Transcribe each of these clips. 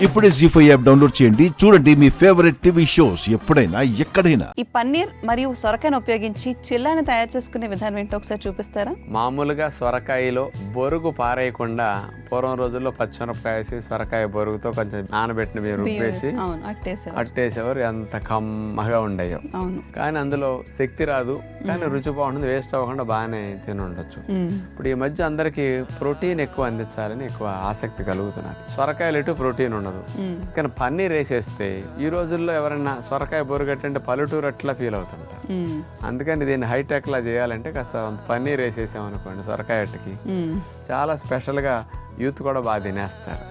ఇప్పుడే జీ5 app download చేయండి. చూడండి మీ ఫేవరెట్ టీవీ షోస్ ఎప్పుడైనా ఎక్కడైనా. ఈ పన్నీర్ మరియు సొరకాయను ఉపయోగించి చిల్లాని తయారు చేసుకునే విధానం ఏంటో ఒకసారి చూపిస్తారా? మామూలుగా సొరకాయలో బొరుగు పారేయకుండా పూర్వం రోజుల్లో పచ్చిమిరపకాయ వేసి సొరకాయ బొరుగుతో కొంచెం నానబెట్టిన మీరు రుబ్బేసి అట్టేసేవారు. ఎంత కమ్మగా ఉండేయో. కానీ అందులో శక్తి రాదు, కానీ రుచి బాగుంటుంది, వేస్ట్ అవ్వకుండా బాగానే తిని ఉండొచ్చు. ఇప్పుడు ఈ మధ్య అందరికి ప్రోటీన్ ఎక్కువ అందించాలని ఎక్కువ ఆసక్తి కలుగుతున్నది. సొరకాయలు ఎటు ప్రోటీన్ ఉండదు, కానీ పన్నీర్ వేసేస్తే ఈ రోజుల్లో ఎవరైనా సొరకాయ బొరుగట్టంటే పల్లెటూరు అట్లా ఫీల్ అవుతుంటారు. అందుకని దీన్ని హైటెక్ లా చేయాలంటే కాస్త పన్నీర్ వేసేసామనుకోండి సొరకాయ అట్టకి చాలా స్పెషల్ గా యూత్ కూడా బాగా తినేస్తారు.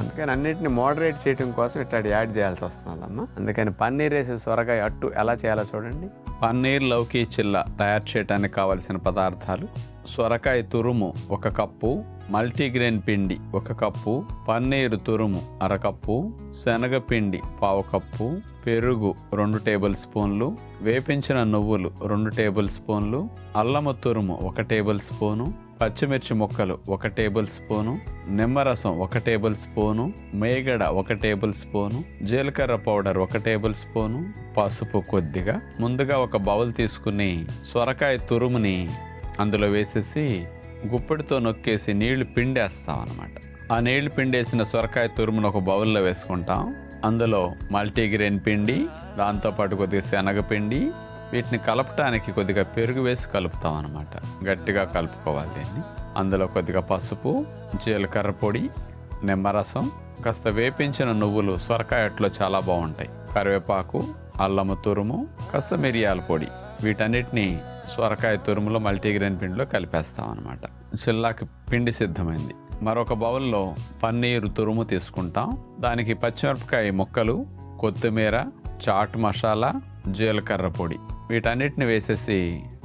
అందుకని అన్నిటిని మోడరేట్ చేయడం కోసం ఇట్లా యాడ్ చేయాల్సి వస్తుందమ్మా. అందుకని పన్నీర్ వేసే సొరకాయ అట్టు ఎలా చేయాలో చూడండి. పన్నీర్ లౌకీ చిల్ల తయారు చేయడానికి కావలసిన పదార్థాలు: సొరకాయ తురుము 1 కప్పు, మల్టీగ్రెయిన్ పిండి 1 కప్పు, పన్నీరు తురుము 1/2 కప్పు, శనగపిండి 1/4 కప్పు, పెరుగు 2 టేబుల్ స్పూన్లు, వేపించిన నువ్వులు 2 టేబుల్ స్పూన్లు, అల్లము తురుము 1 టేబుల్ స్పూను, పచ్చిమిర్చి ముక్కలు 1 టేబుల్ స్పూను, నిమ్మరసం 1 టేబుల్ స్పూను, మేగడ 1 టేబుల్ స్పూను, జీలకర్ర పౌడర్ 1 టేబుల్ స్పూను, పసుపు కొద్దిగా. ముందుగా ఒక బౌల్ తీసుకుని సొరకాయ తురుముని అందులో వేసేసి గుప్పెడితో నొక్కేసి నీళ్లు పిండేస్తాం అన్నమాట. ఆ నీళ్లు పిండేసిన సొరకాయ తురుమును ఒక బౌల్లో వేసుకుంటాం. అందులో మల్టీగ్రెయిన్ పిండి, దాంతోపాటు కొద్దిగా శనగపిండి, వీటిని కలపటానికి కొద్దిగా పెరుగు వేసి కలుపుతాం అన్నమాట. గట్టిగా కలుపుకోవాలి దీన్ని. అందులో కొద్దిగా పసుపు, జీలకర్ర పొడి, నిమ్మరసం, కాస్త వేపించిన నువ్వులు సొరకాయ అట్లో చాలా బాగుంటాయి, కరివేపాకు, అల్లము తురుము, కాస్త మిరియాల పొడి, వీటన్నిటిని సొరకాయ తురుములో మల్టీగ్రెయిన్ పిండిలో కలిపేస్తాం అన్నమాట. చిల్లాకి పిండి సిద్ధమైంది. మరొక బౌల్లో పన్నీరు తురుము తీసుకుంటాం. దానికి పచ్చిమిరపకాయ ముక్కలు, కొత్తిమీర, చాట్ మసాలా, జీలకర్ర పొడి, వీటన్నిటిని వేసేసి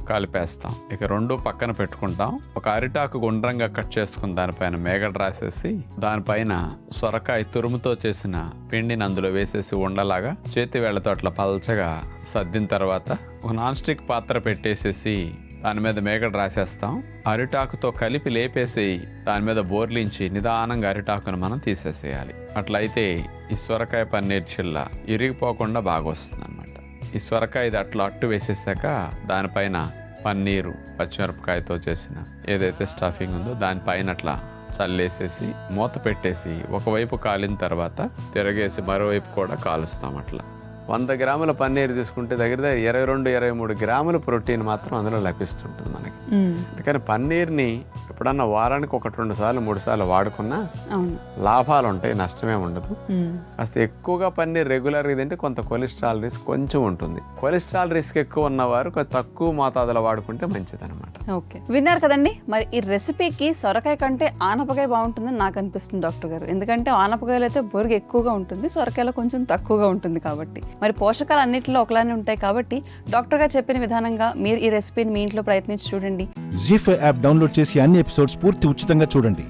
కలిపేస్తాం. ఇక 2 పక్కన పెట్టుకుంటాం. ఒక అరిటాకు గుండ్రంగా కట్ చేసుకుని దానిపైన మేగడ రాసేసి దానిపైన సొరకాయ తురుముతో చేసిన పిండిని అందులో వేసేసి ఉండలాగా చేతి వేళ్లతో అట్లా పల్చగా సర్దిన తర్వాత ఒక నాన్ స్టిక్ పాత్ర పెట్టేసేసి దాని మీద మేగడ రాసేస్తాం. అరిటాకుతో కలిపి లేపేసి దాని మీద బోర్లించి నిదానంగా అరిటాకును మనం తీసేసేయాలి. అట్లయితే ఈ సొరకాయ పన్నీర్ చిల్ల ఇరిగిపోకుండా బాగా వస్తుంది అనమాట. ఈ సొరకాయ ఇది అట్లా అట్టు వేసేసాక దానిపైన పన్నీరు, పచ్చిమిరపకాయతో చేసిన ఏదైతే స్టఫింగ్ ఉందో దానిపైన అట్లా చల్లేసేసి మూత పెట్టేసి ఒకవైపు కాలిన తర్వాత తిరగేసి మరోవైపు కూడా కాలుస్తాం. అట్లా 100 గ్రాముల పన్నీర్ తీసుకుంటే దగ్గర 22-23 గ్రాముల ప్రోటీన్ మాత్రం అందులో లభిస్తుంటుంది మనకి. అందుకని పన్నీర్ని ఎప్పుడన్నా వారానికి 1-2 సార్లు 3 సార్లు వాడుకున్నా లాభాలు ఉంటాయి, నష్టమే ఉండదు. కాస్త ఎక్కువగా పన్నీర్ రెగ్యులర్గా తింటే కొంత కొలెస్ట్రాల్ రిస్క్ కొంచెం ఉంటుంది. కొలెస్ట్రాల్ రిస్క్ ఎక్కువ ఉన్నవారు తక్కువ మోతాదులో వాడుకుంటే మంచిది అనమాట. ఓకే, విన్నారు కదండి. మరి ఈ రెసిపీకి సొరకాయ కంటే ఆనపకాయ బాగుంటుందని నాకు అనిపిస్తుంది డాక్టర్ గారు. ఎందుకంటే ఆనపకాయలో అయితే బొరుగు ఎక్కువగా ఉంటుంది, సొరకాయలో కొంచెం తక్కువగా ఉంటుంది కాబట్టి. మరి పోషకాలు అన్నింటిలో ఒకలానే ఉంటాయి కాబట్టి డాక్టర్ గారు చెప్పిన విధానంగా మీరు ఈ రెసిపీని మీ ఇంట్లో ప్రయత్నించి చూడండి. జీ5 యాప్ డౌన్లోడ్ చేసి అన్ని ఎపిసోడ్స్ పూర్తి ఉచితంగా చూడండి.